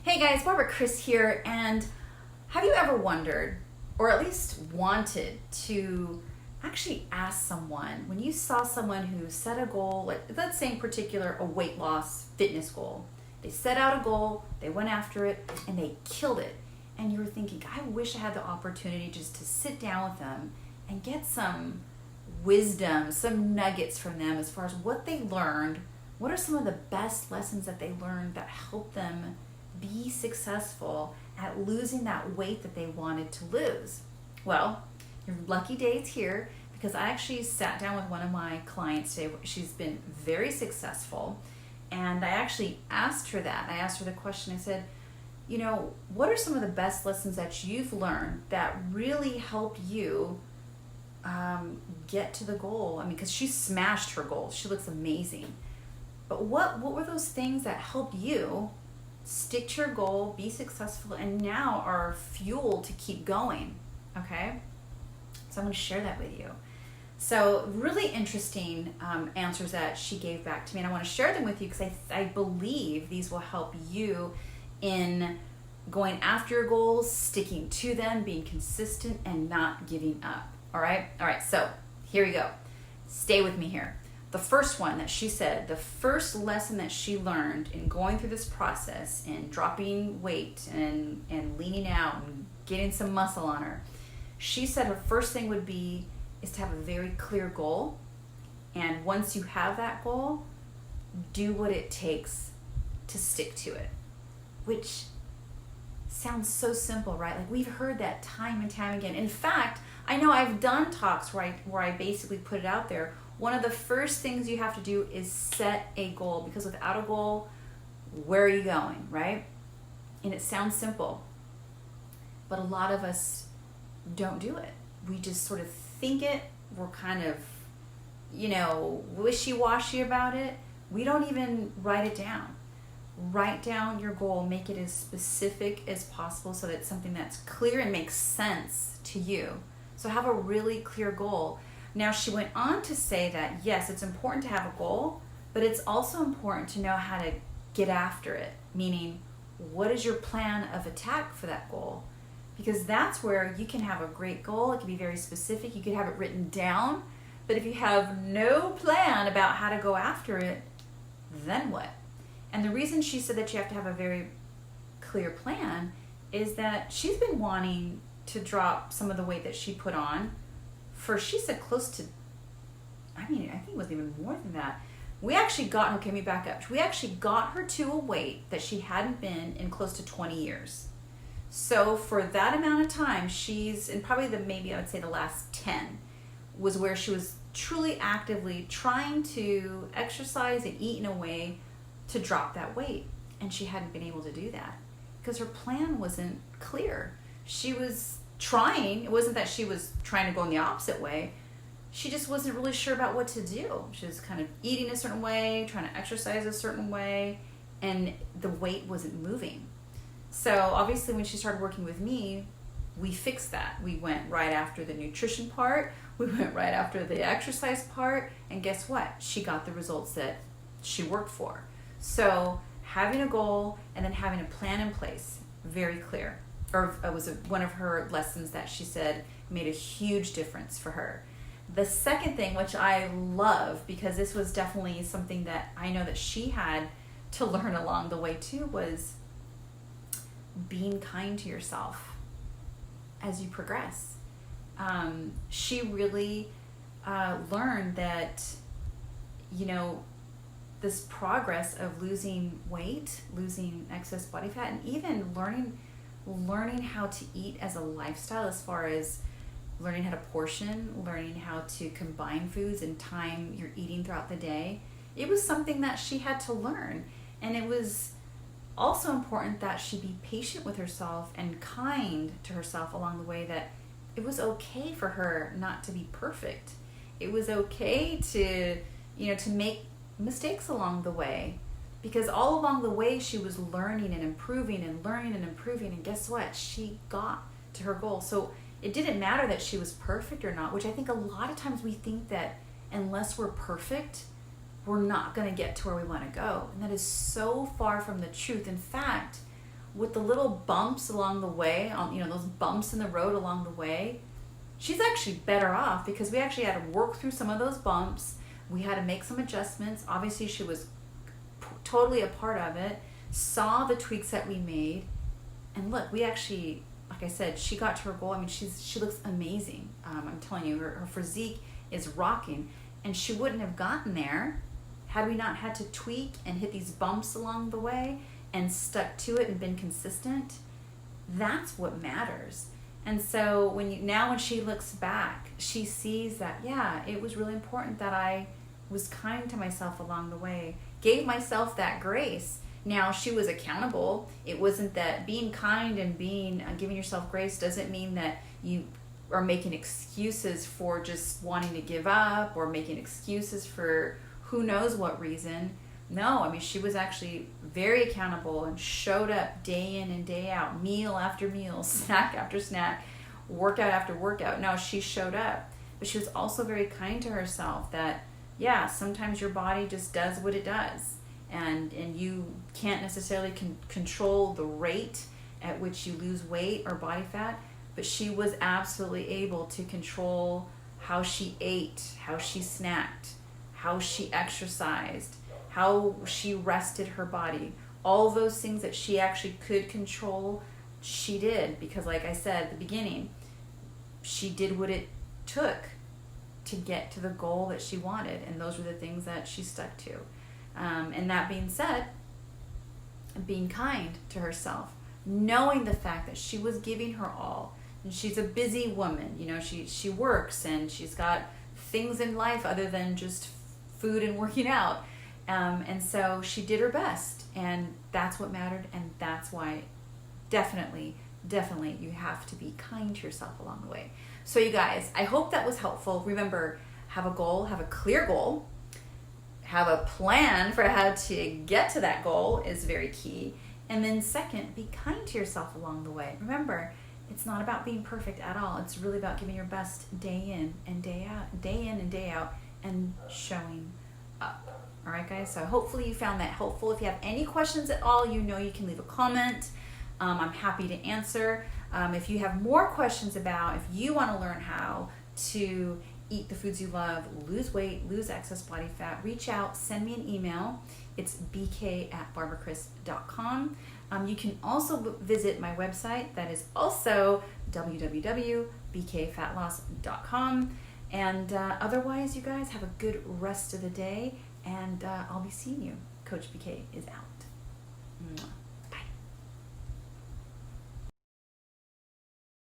Hey guys, Barbara Chris here, and have you ever wondered, or at least wanted to actually ask someone, when you saw someone who set a goal, like let's say in particular a weight loss fitness goal, they set out a goal, they went after it, and they killed it, and you were thinking, I wish I had the opportunity just to sit down with them and get some wisdom, some nuggets from them as far as what they learned, what are some of the best lessons that they learned that helped them be successful at losing that weight that they wanted to lose. Well, your lucky day is here because I actually sat down with one of my clients today. She's been very successful, and I actually asked her that. I asked her the question. I said, what are some of the best lessons that you've learned that really helped you get to the goal? I mean, because she smashed her goal. She looks amazing. But what were those things that helped you stick to your goal, be successful, and now are fuel to keep going? Okay, so I'm going to share that with you. So really interesting answers that she gave back to me, and I want to share them with you because I believe these will help you in going after your goals, sticking to them, being consistent, and not giving up. All right, so here we go. Stay with me here. The first one that she said, the first lesson that she learned in going through this process and dropping weight and leaning out and getting some muscle on her, she said her first thing is to have a very clear goal. And once you have that goal, do what it takes to stick to it, which sounds so simple, right? Like we've heard that time and time again. In fact, I know I've done talks where I basically put it out there. One of the first things you have to do is set a goal, because without a goal, where are you going, right? And it sounds simple, but a lot of us don't do it. We just sort of think it. We're kind of, wishy-washy about it. We don't even write it down. Write down your goal, make it as specific as possible so that it's something that's clear and makes sense to you. So have a really clear goal. Now, she went on to say that, yes, it's important to have a goal, but it's also important to know how to get after it, meaning what is your plan of attack for that goal? Because that's where you can have a great goal. It can be very specific. You could have it written down, but if you have no plan about how to go after it, then what? And the reason she said that you have to have a very clear plan is that she's been wanting to drop some of the weight that she put on she said close to, I think it was even more than that. We actually got her, can we back up? We actually got her to a weight that she hadn't been in close to 20 years. So for that amount of time, she's, and probably maybe I would say the last 10, was where she was truly actively trying to exercise and eat in a way to drop that weight. And she hadn't been able to do that because her plan wasn't clear. She was trying. It wasn't that she was trying to go in the opposite way. She just wasn't really sure about what to do. She was kind of eating a certain way, trying to exercise a certain way, and the weight wasn't moving. So obviously when she started working with me, we fixed that. We went right after the nutrition part, we went right after the exercise part, and guess what? She got the results that she worked for. So having a goal and then having a plan in place, very clear. Or it was one of her lessons that she said made a huge difference for her. The second thing, which I love, because this was definitely something that I know that she had to learn along the way too, was being kind to yourself as you progress. She really learned that, this progress of losing weight, losing excess body fat, and even learning how to eat as a lifestyle, as far as learning how to portion, learning how to combine foods and time your eating throughout the day. It was something that she had to learn. And it was also important that she be patient with herself and kind to herself along the way, that it was okay for her not to be perfect. It was okay to make mistakes along the way. Because all along the way, she was learning and improving and learning and improving. And guess what? She got to her goal. So it didn't matter that she was perfect or not, which I think a lot of times we think that unless we're perfect, we're not going to get to where we want to go. And that is so far from the truth. In fact, with the little bumps along the way, on those bumps in the road along the way, she's actually better off because we actually had to work through some of those bumps. We had to make some adjustments. Obviously, she was totally a part of it, saw the tweaks that we made, and look, we actually, like I said, she got to her goal. I mean, she looks amazing. I'm telling you, her physique is rocking, and she wouldn't have gotten there had we not had to tweak and hit these bumps along the way and stuck to it and been consistent. That's what matters. And so when she looks back, she sees that, yeah, it was really important that I was kind to myself along the way, gave myself that grace. Now, she was accountable. It wasn't that being kind and giving yourself grace doesn't mean that you are making excuses for just wanting to give up or making excuses for who knows what reason. No, I mean, she was actually very accountable and showed up day in and day out, meal after meal, snack after snack, workout after workout. No, she showed up. But she was also very kind to herself that, yeah, sometimes your body just does what it does. And you can't necessarily control the rate at which you lose weight or body fat, but she was absolutely able to control how she ate, how she snacked, how she exercised, how she rested her body. All those things that she actually could control, she did. Because like I said at the beginning, she did what it took to get to the goal that she wanted. And those were the things that she stuck to. And that being said, being kind to herself, knowing the fact that she was giving her all. And she's a busy woman. She works and she's got things in life other than just food and working out. And so she did her best, and that's what mattered, and that's why definitely you have to be kind to yourself along the way. So you guys, I hope that was helpful. Remember, have a goal, have a clear goal, have a plan for how to get to that goal is very key. And then second, be kind to yourself along the way. Remember, it's not about being perfect at all. It's really about giving your best day in and day out, and showing up. All right, guys, so hopefully you found that helpful. If you have any questions at all, you can leave a comment. I'm happy to answer. If you have more questions about if you want to learn how to eat the foods you love, lose weight, lose excess body fat, reach out, send me an email. It's bk@barbarachris.com. You can also visit my website. That is also www.bkfatloss.com. And otherwise, you guys have a good rest of the day, and I'll be seeing you. Coach BK is out. Mwah.